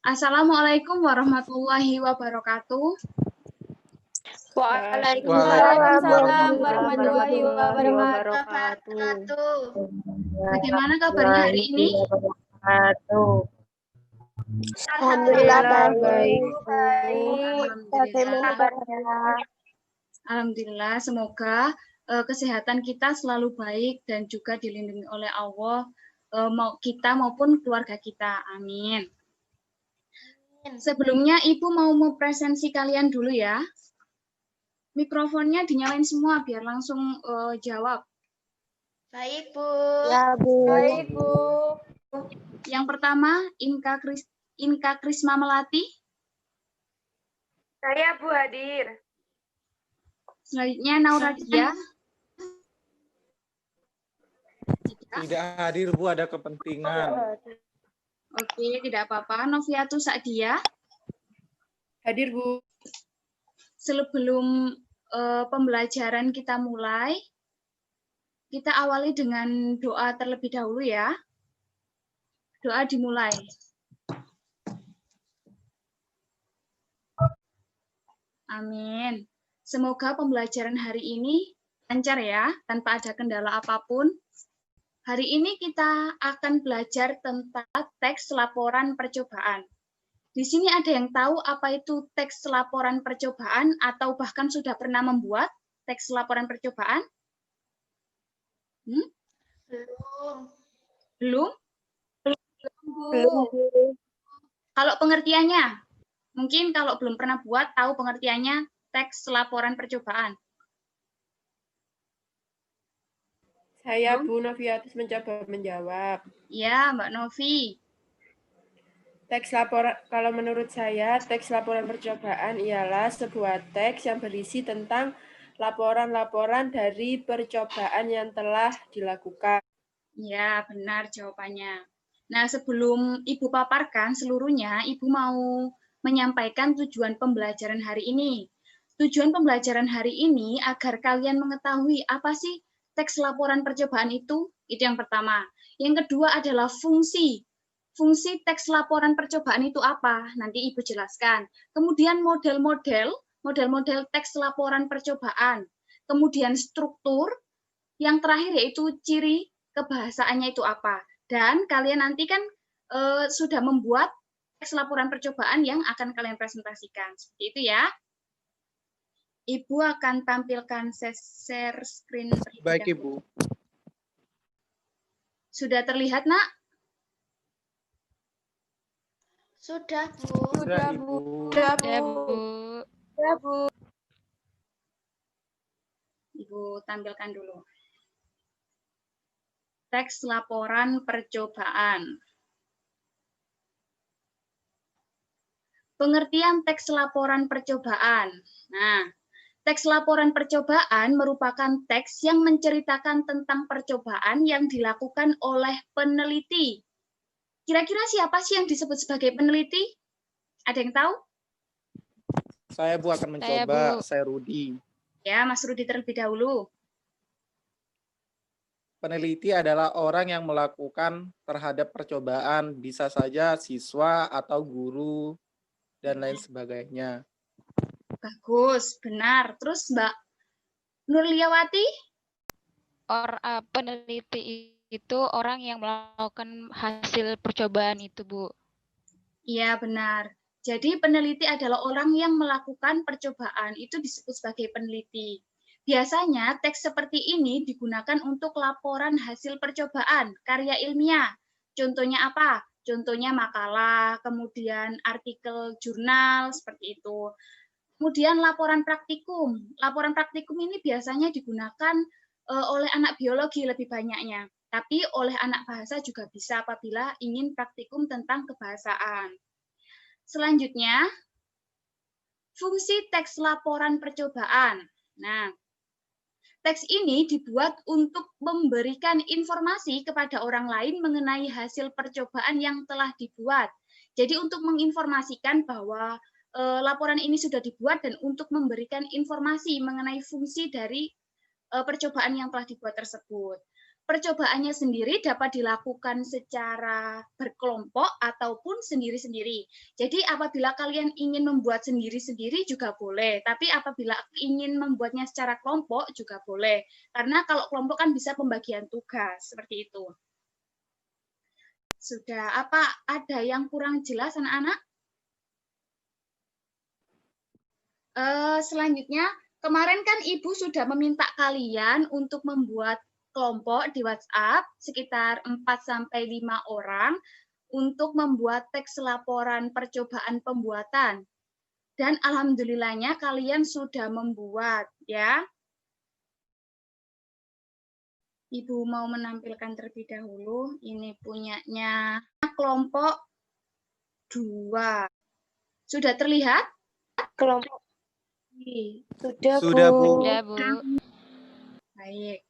Assalamualaikum warahmatullahi wabarakatuh. Waalaikumsalam warahmatullahi wabarakatuh. Bagaimana kabarnya hari ini? Alhamdulillah baik. Alhamdulillah, semoga kesehatan kita selalu baik dan juga dilindungi oleh Allah, kita maupun keluarga kita. Amin. Sebelumnya Ibu mau mempresensi kalian dulu ya. Mikrofonnya dinyalain semua biar langsung jawab. Baik, Bu. Ya, Bu. Baik, Bu. Yang pertama, Inka Krisma Melati. Saya Bu hadir. Selanjutnya Naura Dia. Tidak hadir, Bu, ada kepentingan. Oke, tidak apa-apa. Noviatu Sa'dia. Hadir, Bu. Sebelum pembelajaran kita mulai, kita awali dengan doa terlebih dahulu ya. Doa dimulai. Amin. Semoga pembelajaran hari ini lancar ya, tanpa ada kendala apapun. Hari ini kita akan belajar tentang teks laporan percobaan. Di sini ada yang tahu apa itu teks laporan percobaan atau bahkan sudah pernah membuat teks laporan percobaan? Belum? Belum. Kalau pengertiannya, mungkin kalau belum pernah buat, tahu pengertiannya teks laporan percobaan. Saya Bu Noviatus mencoba menjawab. Ya, Mbak Novi. Teks laporan, kalau menurut saya, teks laporan percobaan ialah sebuah teks yang berisi tentang laporan-laporan dari percobaan yang telah dilakukan. Ya, benar jawabannya. Nah, sebelum Ibu paparkan seluruhnya, Ibu mau menyampaikan tujuan pembelajaran hari ini. Tujuan pembelajaran hari ini agar kalian mengetahui apa sih teks laporan percobaan itu yang pertama. Yang kedua adalah fungsi. Fungsi teks laporan percobaan itu apa? Nanti Ibu jelaskan. Kemudian model-model teks laporan percobaan. Kemudian struktur. Yang terakhir yaitu ciri kebahasaannya itu apa. Dan kalian nanti kan sudah membuat teks laporan percobaan yang akan kalian presentasikan. Seperti itu ya. Ibu akan tampilkan share screen. Baik, Ibu. Sudah terlihat, Nak? Sudah, Bu. Sudah, Ibu. Sudah, Bu. Ya, Bu. Ibu tampilkan dulu. Teks laporan percobaan. Pengertian teks laporan percobaan. Nah, teks laporan percobaan merupakan teks yang menceritakan tentang percobaan yang dilakukan oleh peneliti. Kira-kira siapa sih yang disebut sebagai peneliti? Ada yang tahu? Saya, Bu, akan mencoba. Saya Rudi. Ya, Mas Rudi terlebih dahulu. Peneliti adalah orang yang melakukan terhadap percobaan, bisa saja siswa atau guru, dan lain sebagainya. Bagus, benar. Terus Mbak Nurliawati? Peneliti itu orang yang melakukan hasil percobaan itu, Bu. Iya, benar. Jadi peneliti adalah orang yang melakukan percobaan, itu disebut sebagai peneliti. Biasanya teks seperti ini digunakan untuk laporan hasil percobaan, karya ilmiah. Contohnya apa? Contohnya makalah, kemudian artikel jurnal, seperti itu. Kemudian laporan praktikum. Laporan praktikum ini biasanya digunakan oleh anak biologi lebih banyaknya. Tapi oleh anak bahasa juga bisa apabila ingin praktikum tentang kebahasaan. Selanjutnya, fungsi teks laporan percobaan. Nah, teks ini dibuat untuk memberikan informasi kepada orang lain mengenai hasil percobaan yang telah dibuat. Jadi untuk menginformasikan bahwa laporan ini sudah dibuat dan untuk memberikan informasi mengenai fungsi dari percobaan yang telah dibuat tersebut. Percobaannya sendiri dapat dilakukan secara berkelompok ataupun sendiri-sendiri. Jadi apabila kalian ingin membuat sendiri-sendiri juga boleh, tapi apabila ingin membuatnya secara kelompok juga boleh. Karena kalau kelompok kan bisa pembagian tugas, seperti itu. Sudah, apa ada yang kurang jelas anak-anak? Selanjutnya, kemarin kan Ibu sudah meminta kalian untuk membuat kelompok di WhatsApp sekitar 4-5 orang untuk membuat teks laporan percobaan pembuatan. Dan alhamdulillahnya kalian sudah membuat ya. Ibu mau menampilkan terlebih dahulu. Ini punyanya kelompok 2. Sudah terlihat? Kelompok sudah, Sudah, Bu. Bu. Sudah, Bu. Baik.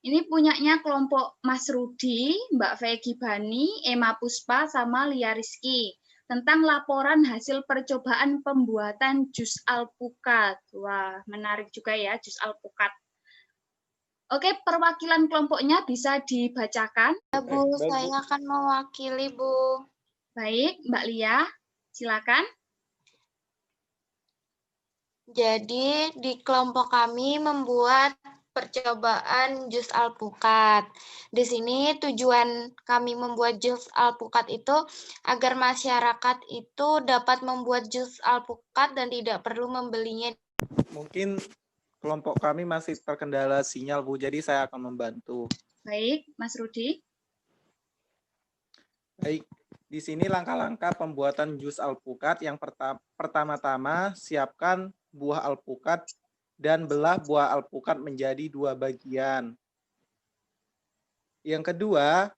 Ini punyanya kelompok Mas Rudi, Mbak Vegi Bani, Emma Puspa, sama Lia Rizky. Tentang laporan hasil percobaan pembuatan jus alpukat. Wah, menarik juga ya, jus alpukat. Oke, perwakilan kelompoknya bisa dibacakan. Ya, Bu, saya akan mewakili, Bu. Baik, Mbak Lia, silakan. Jadi, di kelompok kami membuat percobaan jus alpukat. Di sini tujuan kami membuat jus alpukat itu agar masyarakat itu dapat membuat jus alpukat dan tidak perlu membelinya. Mungkin kelompok kami masih terkendala sinyal, Bu, jadi saya akan membantu. Baik, Mas Rudi. Baik, di sini langkah-langkah pembuatan jus alpukat. Yang pertama-tama, siapkan buah alpukat dan belah buah alpukat menjadi 2 bagian. Yang kedua,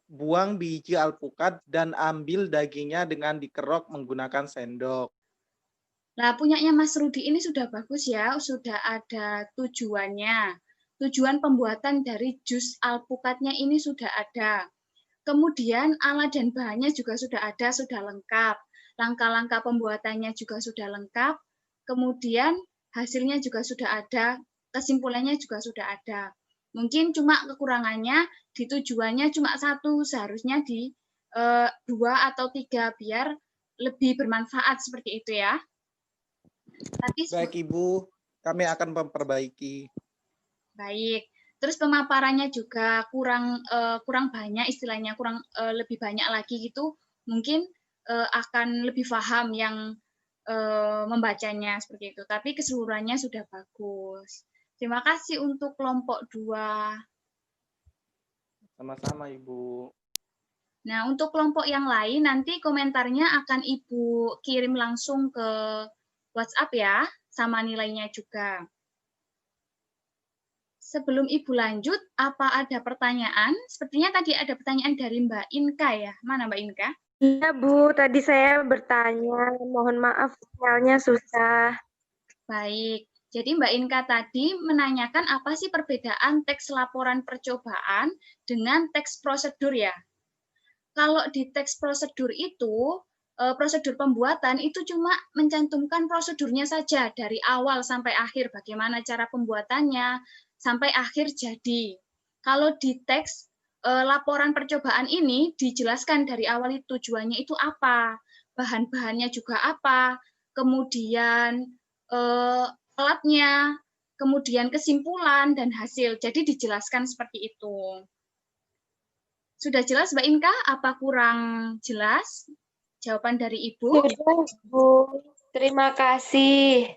buang biji alpukat dan ambil dagingnya dengan dikerok menggunakan sendok. Nah, punyanya Mas Rudi ini sudah bagus ya, sudah ada tujuannya. Tujuan pembuatan dari jus alpukatnya ini sudah ada. Kemudian alat dan bahannya juga sudah ada, sudah lengkap. Langkah-langkah pembuatannya juga sudah lengkap. Kemudian hasilnya juga sudah ada, kesimpulannya juga sudah ada. Mungkin cuma kekurangannya di tujuannya cuma 1, seharusnya di 2 atau 3 biar lebih bermanfaat seperti itu ya. Tapi Baik, Ibu, kami akan memperbaiki. baik. Terus pemaparannya juga kurang banyak, istilahnya kurang lebih banyak lagi gitu. Mungkin akan lebih paham yang membacanya seperti itu. Tapi keseluruhannya sudah bagus. Terima kasih untuk kelompok 2. Sama-sama, Ibu. Nah, untuk kelompok yang lain nanti komentarnya akan Ibu kirim langsung ke WhatsApp ya, sama nilainya juga. Sebelum Ibu lanjut, apa ada pertanyaan? Sepertinya tadi ada pertanyaan dari Mbak Inka ya. Mana Mbak Inka? Iya, Bu. Tadi saya bertanya. Mohon maaf, sinyalnya susah. Baik. Jadi Mbak Inka tadi menanyakan apa sih perbedaan teks laporan percobaan dengan teks prosedur ya. Kalau di teks prosedur itu, prosedur pembuatan itu cuma mencantumkan prosedurnya saja dari awal sampai akhir, bagaimana cara pembuatannya, sampai akhir jadi. Kalau di teks laporan percobaan ini dijelaskan dari awal itu tujuannya itu apa, bahan-bahannya juga apa, kemudian alatnya, kemudian kesimpulan dan hasil. Jadi dijelaskan seperti itu. Sudah jelas Mbak Inka? Apa kurang jelas? Jawaban dari Ibu? Sudah, Bu. Terima kasih.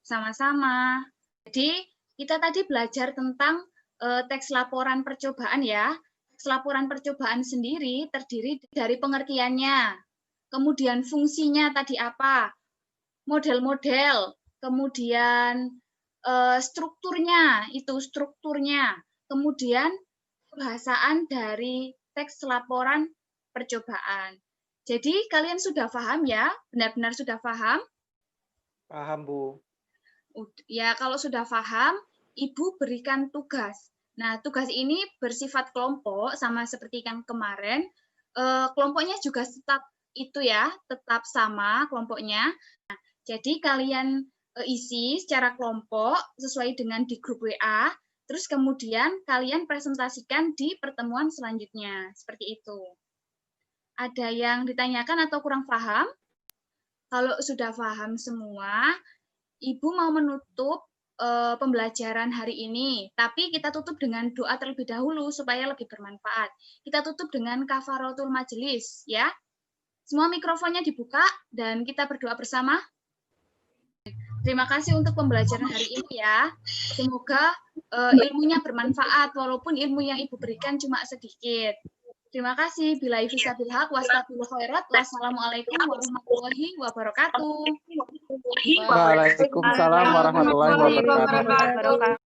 Sama-sama. Jadi kita tadi belajar tentang teks laporan percobaan ya. Teks laporan percobaan sendiri terdiri dari pengertiannya, kemudian fungsinya tadi apa, model-model, kemudian strukturnya, kemudian kebahasaan dari teks laporan percobaan. Jadi kalian sudah paham ya? Benar-benar sudah paham? Paham, Bu. Ya, kalau sudah paham, Ibu berikan tugas. Nah, tugas ini bersifat kelompok, sama seperti yang kemarin. Kelompoknya juga tetap itu ya, tetap sama kelompoknya. Nah, jadi kalian isi secara kelompok sesuai dengan di grup WA, terus kemudian kalian presentasikan di pertemuan selanjutnya. Seperti itu. Ada yang ditanyakan atau kurang paham? Kalau sudah paham semua, Ibu mau menutup pembelajaran hari ini, tapi kita tutup dengan doa terlebih dahulu supaya lebih bermanfaat. Kita tutup dengan kafaratul majelis, ya. Semua mikrofonnya dibuka dan kita berdoa bersama. Terima kasih untuk pembelajaran hari ini ya. Semoga ilmunya bermanfaat walaupun ilmu yang Ibu berikan cuma sedikit. Terima kasih. Billahi fisabil haq wastaqbil khairat. Wassalamualaikum warahmatullahi wabarakatuh. Waalaikumsalam warahmatullahi wabarakatuh.